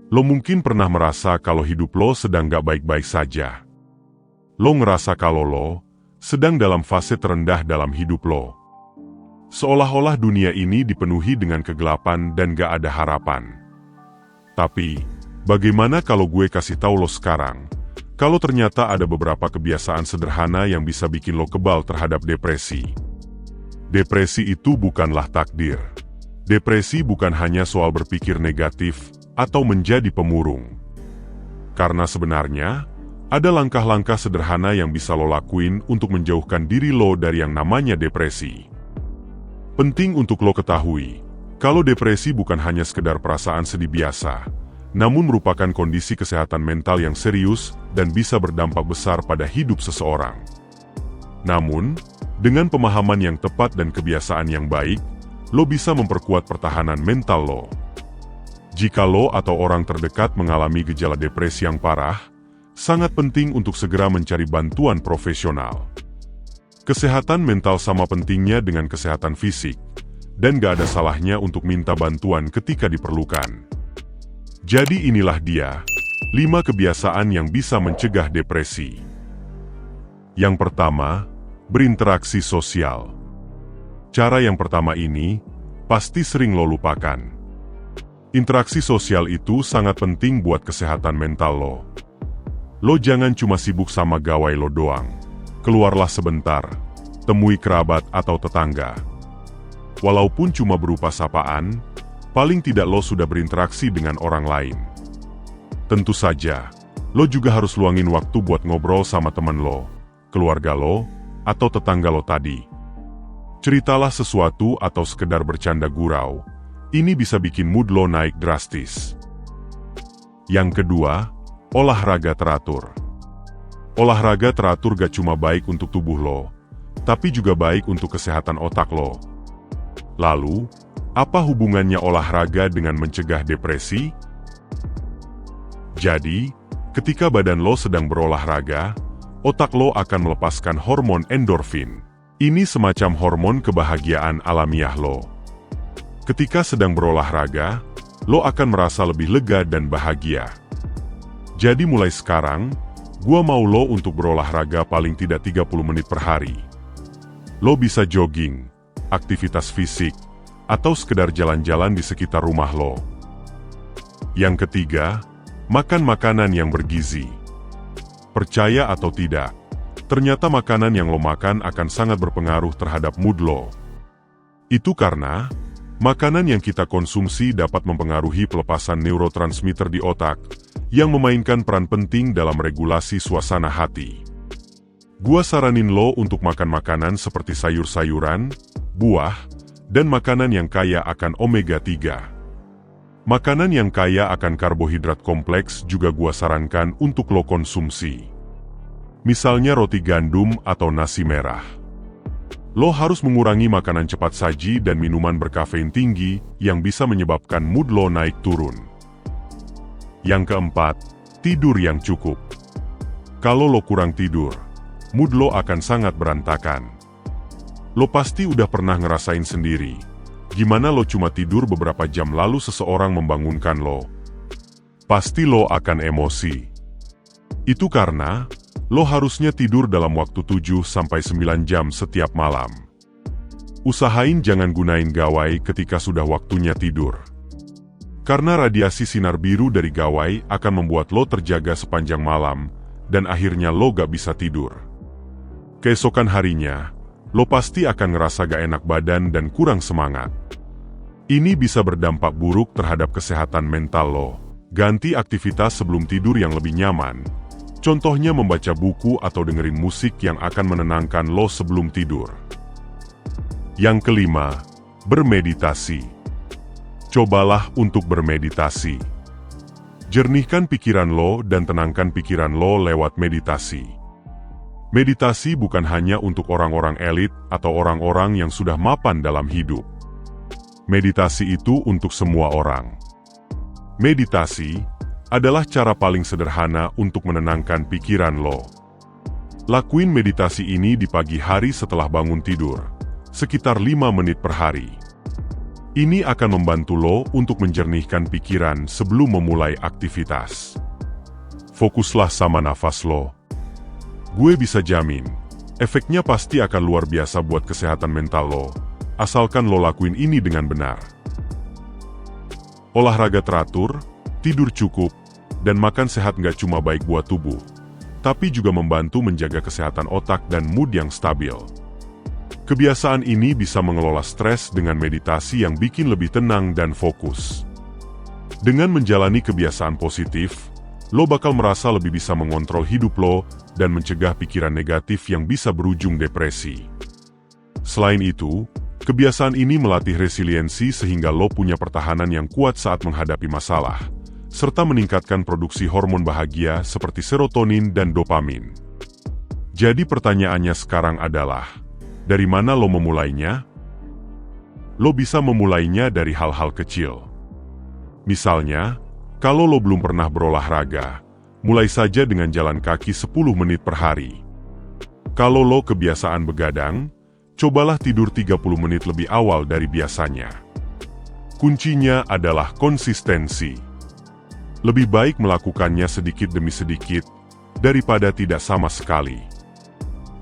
Lo mungkin pernah merasa kalau hidup lo sedang gak baik-baik saja. Lo ngerasa kalau lo sedang dalam fase terendah dalam hidup lo. Seolah-olah dunia ini dipenuhi dengan kegelapan dan gak ada harapan. Tapi, bagaimana kalau gue kasih tahu lo sekarang, kalau ternyata ada beberapa kebiasaan sederhana yang bisa bikin lo kebal terhadap depresi. Depresi itu bukanlah takdir. Depresi bukan hanya soal berpikir negatif atau menjadi pemurung. Karena sebenarnya, ada langkah-langkah sederhana yang bisa lo lakuin untuk menjauhkan diri lo dari yang namanya depresi. Penting untuk lo ketahui, kalau depresi bukan hanya sekedar perasaan sedih biasa, namun merupakan kondisi kesehatan mental yang serius dan bisa berdampak besar pada hidup seseorang. Namun, dengan pemahaman yang tepat dan kebiasaan yang baik, lo bisa memperkuat pertahanan mental lo. Jika lo atau orang terdekat mengalami gejala depresi yang parah, sangat penting untuk segera mencari bantuan profesional. Kesehatan mental sama pentingnya dengan kesehatan fisik, dan gak ada salahnya untuk minta bantuan ketika diperlukan. Jadi inilah dia, 5 kebiasaan yang bisa mencegah depresi. Yang pertama, berinteraksi sosial. Cara yang pertama ini, pasti sering lo lupakan. Interaksi sosial itu sangat penting buat kesehatan mental lo. Lo jangan cuma sibuk sama gawai lo doang. Keluarlah sebentar, temui kerabat atau tetangga. Walaupun cuma berupa sapaan, paling tidak lo sudah berinteraksi dengan orang lain. Tentu saja, lo juga harus luangin waktu buat ngobrol sama teman lo, keluarga lo, atau tetangga lo tadi. Ceritalah sesuatu atau sekedar bercanda gurau. Ini bisa bikin mood lo naik drastis. Yang kedua, olahraga teratur. Olahraga teratur gak cuma baik untuk tubuh lo, tapi juga baik untuk kesehatan otak lo. Lalu, apa hubungannya olahraga dengan mencegah depresi? Jadi, ketika badan lo sedang berolahraga, otak lo akan melepaskan hormon endorfin. Ini semacam hormon kebahagiaan alamiah lo. Ketika sedang berolahraga, lo akan merasa lebih lega dan bahagia. Jadi mulai sekarang, gua mau lo untuk berolahraga paling tidak 30 menit per hari. Lo bisa jogging, aktivitas fisik, atau sekedar jalan-jalan di sekitar rumah lo. Yang ketiga, makan makanan yang bergizi. Percaya atau tidak, ternyata makanan yang lo makan akan sangat berpengaruh terhadap mood lo. Itu karena makanan yang kita konsumsi dapat mempengaruhi pelepasan neurotransmitter di otak, yang memainkan peran penting dalam regulasi suasana hati. Gua saranin lo untuk makan makanan seperti sayur-sayuran, buah, dan makanan yang kaya akan omega 3. Makanan yang kaya akan karbohidrat kompleks juga gua sarankan untuk lo konsumsi. Misalnya roti gandum atau nasi merah. Lo harus mengurangi makanan cepat saji dan minuman berkafein tinggi yang bisa menyebabkan mood lo naik turun. Yang keempat, tidur yang cukup. Kalau lo kurang tidur, mood lo akan sangat berantakan. Lo pasti udah pernah ngerasain sendiri, gimana lo cuma tidur beberapa jam lalu seseorang membangunkan lo. Pasti lo akan emosi. Itu karena lo harusnya tidur dalam waktu 7-9 jam setiap malam. Usahain jangan gunain gawai ketika sudah waktunya tidur. Karena radiasi sinar biru dari gawai akan membuat lo terjaga sepanjang malam, dan akhirnya lo gak bisa tidur. Keesokan harinya, lo pasti akan ngerasa gak enak badan dan kurang semangat. Ini bisa berdampak buruk terhadap kesehatan mental lo. Ganti aktivitas sebelum tidur yang lebih nyaman. Contohnya membaca buku atau dengerin musik yang akan menenangkan lo sebelum tidur. Yang kelima, bermeditasi. Cobalah untuk bermeditasi. Jernihkan pikiran lo dan tenangkan pikiran lo lewat meditasi. Meditasi bukan hanya untuk orang-orang elit atau orang-orang yang sudah mapan dalam hidup. Meditasi itu untuk semua orang. Meditasi adalah cara paling sederhana untuk menenangkan pikiran lo. Lakuin meditasi ini di pagi hari setelah bangun tidur, sekitar 5 menit per hari. Ini akan membantu lo untuk menjernihkan pikiran sebelum memulai aktivitas. Fokuslah sama nafas lo. Gue bisa jamin, efeknya pasti akan luar biasa buat kesehatan mental lo, asalkan lo lakuin ini dengan benar. Olahraga teratur, tidur cukup, dan makan sehat nggak cuma baik buat tubuh, tapi juga membantu menjaga kesehatan otak dan mood yang stabil. Kebiasaan ini bisa mengelola stres dengan meditasi yang bikin lebih tenang dan fokus. Dengan menjalani kebiasaan positif, lo bakal merasa lebih bisa mengontrol hidup lo dan mencegah pikiran negatif yang bisa berujung depresi. Selain itu, kebiasaan ini melatih resiliensi sehingga lo punya pertahanan yang kuat saat menghadapi masalah, serta meningkatkan produksi hormon bahagia seperti serotonin dan dopamin. Jadi pertanyaannya sekarang adalah, dari mana lo memulainya? Lo bisa memulainya dari hal-hal kecil. Misalnya, kalau lo belum pernah berolahraga, mulai saja dengan jalan kaki 10 menit per hari. Kalau lo kebiasaan begadang, cobalah tidur 30 menit lebih awal dari biasanya. Kuncinya adalah konsistensi. Lebih baik melakukannya sedikit demi sedikit, daripada tidak sama sekali.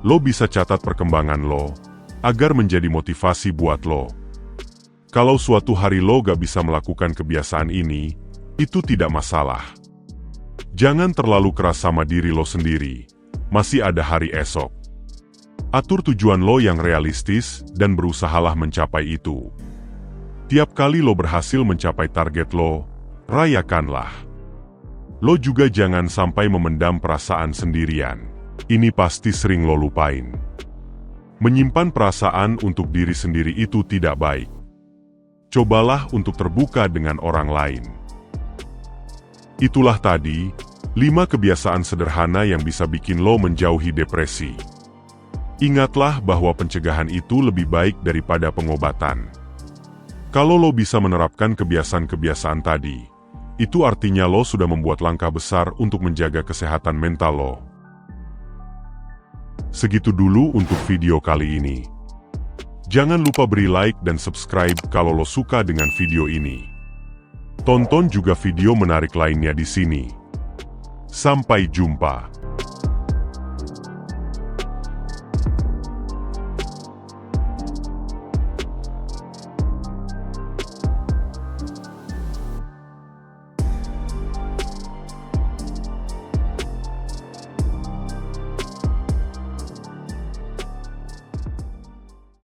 Lo bisa catat perkembangan lo, agar menjadi motivasi buat lo. Kalau suatu hari lo gak bisa melakukan kebiasaan ini, itu tidak masalah. Jangan terlalu keras sama diri lo sendiri, masih ada hari esok. Atur tujuan lo yang realistis dan berusahalah mencapai itu. Tiap kali lo berhasil mencapai target lo, rayakanlah. Lo juga jangan sampai memendam perasaan sendirian. Ini pasti sering lo lupain. Menyimpan perasaan untuk diri sendiri itu tidak baik. Cobalah untuk terbuka dengan orang lain. Itulah tadi, 5 kebiasaan sederhana yang bisa bikin lo menjauhi depresi. Ingatlah bahwa pencegahan itu lebih baik daripada pengobatan. Kalau lo bisa menerapkan kebiasaan-kebiasaan tadi, itu artinya lo sudah membuat langkah besar untuk menjaga kesehatan mental lo. Segitu dulu untuk video kali ini. Jangan lupa beri like dan subscribe kalau lo suka dengan video ini. Tonton juga video menarik lainnya di sini. Sampai jumpa.